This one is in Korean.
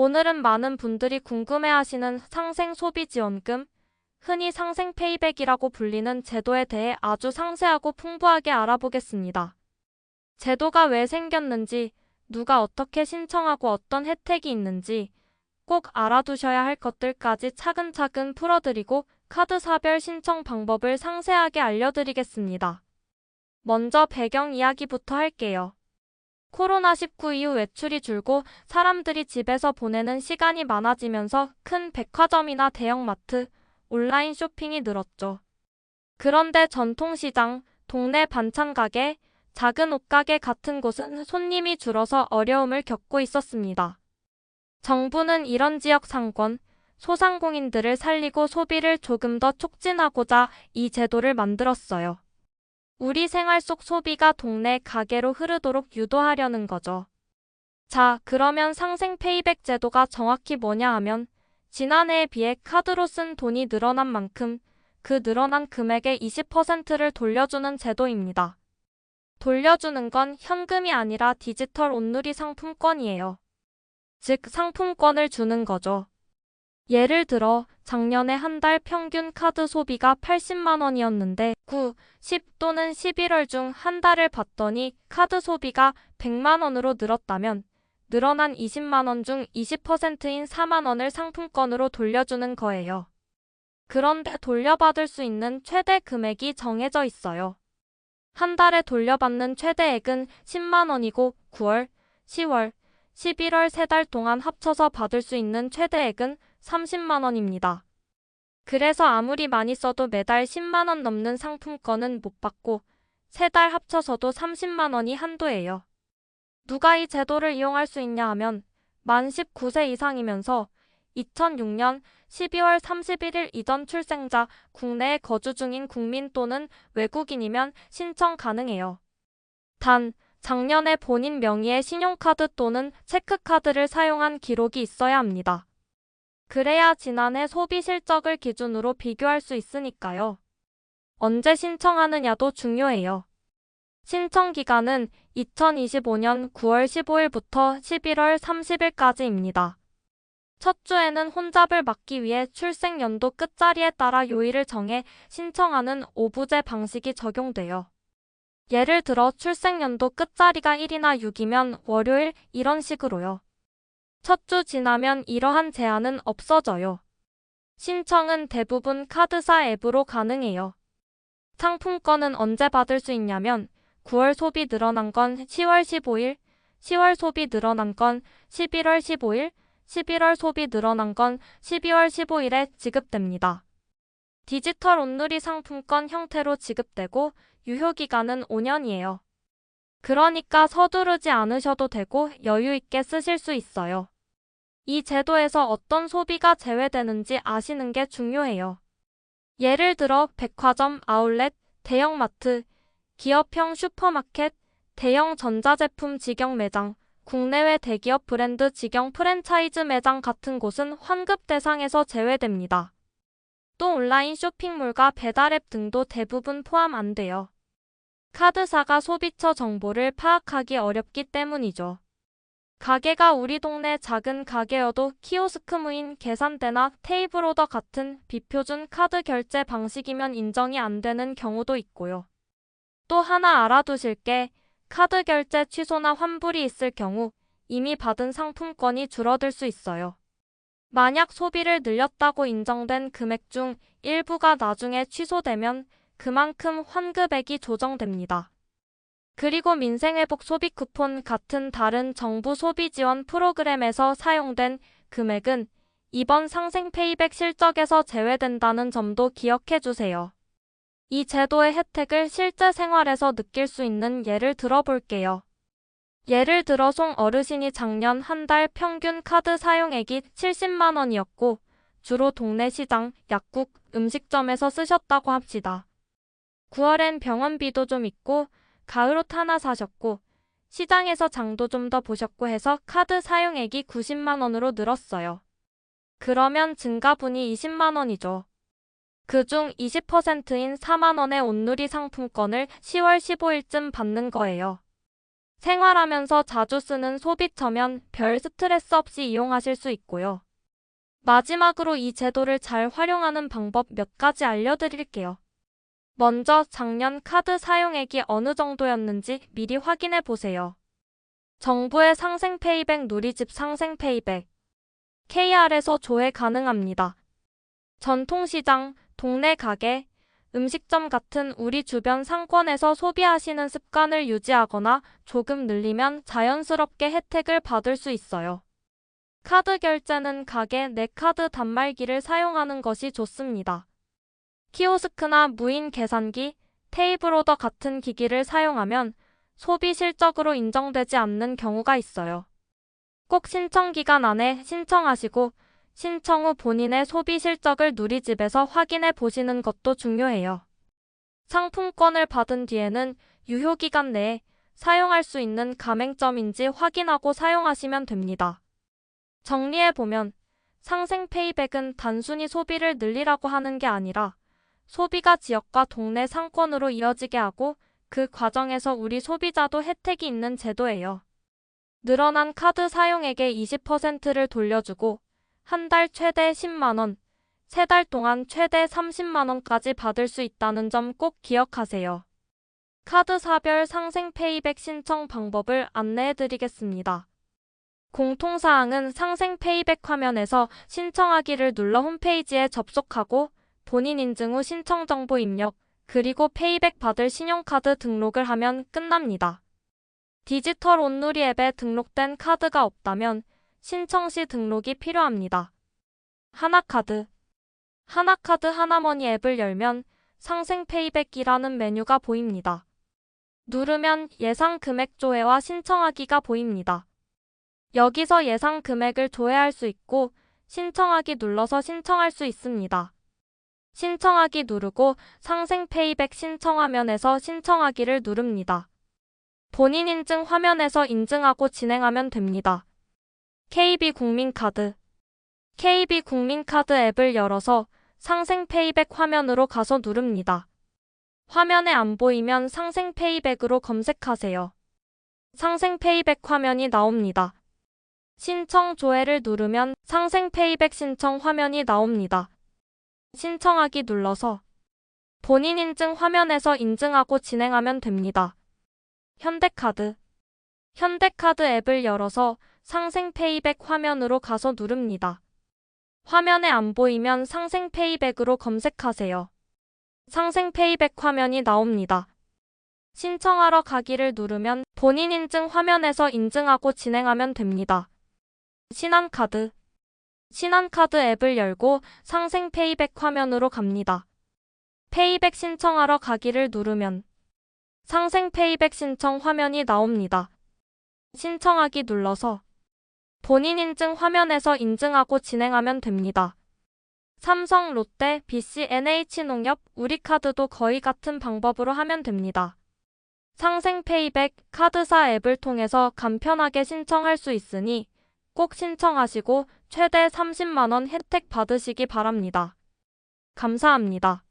오늘은 많은 분들이 궁금해하시는 상생소비지원금, 흔히 상생페이백이라고 불리는 제도에 대해 아주 상세하고 풍부하게 알아보겠습니다. 제도가 왜 생겼는지, 누가 어떻게 신청하고 어떤 혜택이 있는지 꼭 알아두셔야 할 것들까지 차근차근 풀어드리고 카드사별 신청 방법을 상세하게 알려드리겠습니다. 먼저 배경 이야기부터 할게요. 코로나19 이후 외출이 줄고 사람들이 집에서 보내는 시간이 많아지면서 큰 백화점이나 대형마트, 온라인 쇼핑이 늘었죠. 그런데 전통시장, 동네 반찬가게, 작은 옷가게 같은 곳은 손님이 줄어서 어려움을 겪고 있었습니다. 정부는 이런 지역 상권, 소상공인들을 살리고 소비를 조금 더 촉진하고자 이 제도를 만들었어요. 우리 생활 속 소비가 동네 가게로 흐르도록 유도하려는 거죠. 자, 그러면 상생 페이백 제도가 정확히 뭐냐 하면 지난해에 비해 카드로 쓴 돈이 늘어난 만큼 그 늘어난 금액의 20%를 돌려주는 제도입니다. 돌려주는 건 현금이 아니라 디지털 온누리 상품권이에요. 즉, 상품권을 주는 거죠. 예를 들어 작년에 한 달 평균 카드 소비가 80만 원이었는데 9, 10 또는 11월 중 한 달을 봤더니 카드 소비가 100만 원으로 늘었다면 늘어난 20만 원 중 20%인 4만 원을 상품권으로 돌려주는 거예요. 그런데 돌려받을 수 있는 최대 금액이 정해져 있어요. 한 달에 돌려받는 최대액은 10만 원이고 9월, 10월, 11월 3달 동안 합쳐서 받을 수 있는 최대액은 30만 원입니다. 그래서 아무리 많이 써도 매달 10만 원 넘는 상품권은 못 받고 3달 합쳐서도 30만 원이 한도예요. 누가 이 제도를 이용할 수 있냐 하면 만 19세 이상이면서 2006년 12월 31일 이전 출생자, 국내에 거주 중인 국민 또는 외국인이면 신청 가능해요. 단, 작년에 본인 명의의 신용카드 또는 체크카드를 사용한 기록이 있어야 합니다. 그래야 지난해 소비 실적을 기준으로 비교할 수 있으니까요. 언제 신청하느냐도 중요해요. 신청 기간은 2025년 9월 15일부터 11월 30일까지입니다. 첫 주에는 혼잡을 막기 위해 출생연도 끝자리에 따라 요일을 정해 신청하는 오부제 방식이 적용돼요. 예를 들어 출생연도 끝자리가 1이나 6이면 월요일 이런 식으로요. 첫 주 지나면 이러한 제한은 없어져요. 신청은 대부분 카드사 앱으로 가능해요. 상품권은 언제 받을 수 있냐면 9월 소비 늘어난 건 10월 15일, 10월 소비 늘어난 건 11월 15일, 11월 소비 늘어난 건 12월 15일에 지급됩니다. 디지털 온누리 상품권 형태로 지급되고 유효기간은 5년이에요. 그러니까 서두르지 않으셔도 되고 여유 있게 쓰실 수 있어요. 이 제도에서 어떤 소비가 제외되는지 아시는 게 중요해요. 예를 들어 백화점, 아울렛, 대형마트, 기업형 슈퍼마켓, 대형 전자제품 직영 매장, 국내외 대기업 브랜드 직영 프랜차이즈 매장 같은 곳은 환급 대상에서 제외됩니다. 또 온라인 쇼핑몰과 배달앱 등도 대부분 포함 안 돼요. 카드사가 소비처 정보를 파악하기 어렵기 때문이죠. 가게가 우리 동네 작은 가게여도 키오스크 무인 계산대나 테이블 오더 같은 비표준 카드 결제 방식이면 인정이 안 되는 경우도 있고요. 또 하나 알아두실 게 카드 결제 취소나 환불이 있을 경우 이미 받은 상품권이 줄어들 수 있어요. 만약 소비를 늘렸다고 인정된 금액 중 일부가 나중에 취소되면 그만큼 환급액이 조정됩니다. 그리고 민생회복 소비 쿠폰 같은 다른 정부 소비 지원 프로그램에서 사용된 금액은 이번 상생 페이백 실적에서 제외된다는 점도 기억해 주세요. 이 제도의 혜택을 실제 생활에서 느낄 수 있는 예를 들어볼게요. 예를 들어 송 어르신이 작년 한 달 평균 카드 사용액이 70만 원이었고 주로 동네 시장, 약국, 음식점에서 쓰셨다고 합시다. 9월엔 병원비도 좀 있고 가을옷 하나 사셨고 시장에서 장도 좀 더 보셨고 해서 카드 사용액이 90만 원으로 늘었어요. 그러면 증가분이 20만 원이죠. 그중 20%인 4만 원의 온누리 상품권을 10월 15일쯤 받는 거예요. 생활하면서 자주 쓰는 소비처면 별 스트레스 없이 이용하실 수 있고요. 마지막으로 이 제도를 잘 활용하는 방법 몇 가지 알려드릴게요. 먼저 작년 카드 사용액이 어느 정도였는지 미리 확인해 보세요. 정부의 상생 페이백 누리집 상생 페이백 KR에서 조회 가능합니다. 전통시장, 동네 가게, 음식점 같은 우리 주변 상권에서 소비하시는 습관을 유지하거나 조금 늘리면 자연스럽게 혜택을 받을 수 있어요. 카드 결제는 가게 내 카드 단말기를 사용하는 것이 좋습니다. 키오스크나 무인 계산기, 테이블 오더 같은 기기를 사용하면 소비 실적으로 인정되지 않는 경우가 있어요. 꼭 신청 기간 안에 신청하시고 신청 후 본인의 소비 실적을 누리집에서 확인해 보시는 것도 중요해요. 상품권을 받은 뒤에는 유효기간 내에 사용할 수 있는 가맹점인지 확인하고 사용하시면 됩니다. 정리해보면 상생 페이백은 단순히 소비를 늘리라고 하는 게 아니라 소비가 지역과 동네 상권으로 이어지게 하고 그 과정에서 우리 소비자도 혜택이 있는 제도예요. 늘어난 카드 사용액의 20%를 돌려주고 한 달 최대 10만원, 3달 동안 최대 30만원까지 받을 수 있다는 점 꼭 기억하세요. 카드사별 상생 페이백 신청 방법을 안내해드리겠습니다. 공통사항은 상생 페이백 화면에서 신청하기를 눌러 홈페이지에 접속하고 본인 인증 후 신청 정보 입력, 그리고 페이백 받을 신용카드 등록을 하면 끝납니다. 디지털 온누리 앱에 등록된 카드가 없다면 신청 시 등록이 필요합니다. 하나카드 하나머니 앱을 열면 상생 페이백이라는 메뉴가 보입니다. 누르면 예상 금액 조회와 신청하기가 보입니다. 여기서 예상 금액을 조회할 수 있고 신청하기 눌러서 신청할 수 있습니다. 신청하기 누르고 상생 페이백 신청 화면에서 신청하기를 누릅니다. 본인 인증 화면에서 인증하고 진행하면 됩니다. KB국민카드 KB국민카드 앱을 열어서 상생 페이백 화면으로 가서 누릅니다. 화면에 안 보이면 상생 페이백으로 검색하세요. 상생 페이백 화면이 나옵니다. 신청 조회를 누르면 상생 페이백 신청 화면이 나옵니다. 신청하기 눌러서 본인 인증 화면에서 인증하고 진행하면 됩니다. 현대카드 앱을 열어서 상생 페이백 화면으로 가서 누릅니다. 화면에 안 보이면 상생 페이백으로 검색하세요. 상생 페이백 화면이 나옵니다. 신청하러 가기를 누르면 본인 인증 화면에서 인증하고 진행하면 됩니다. 신한카드 앱을 열고 상생 페이백 화면으로 갑니다. 페이백 신청하러 가기를 누르면 상생 페이백 신청 화면이 나옵니다. 신청하기 눌러서 본인 인증 화면에서 인증하고 진행하면 됩니다. 삼성, 롯데, BC, NH농협, 우리카드도 거의 같은 방법으로 하면 됩니다. 상생 페이백 카드사 앱을 통해서 간편하게 신청할 수 있으니 꼭 신청하시고 최대 30만원 혜택 받으시기 바랍니다. 감사합니다.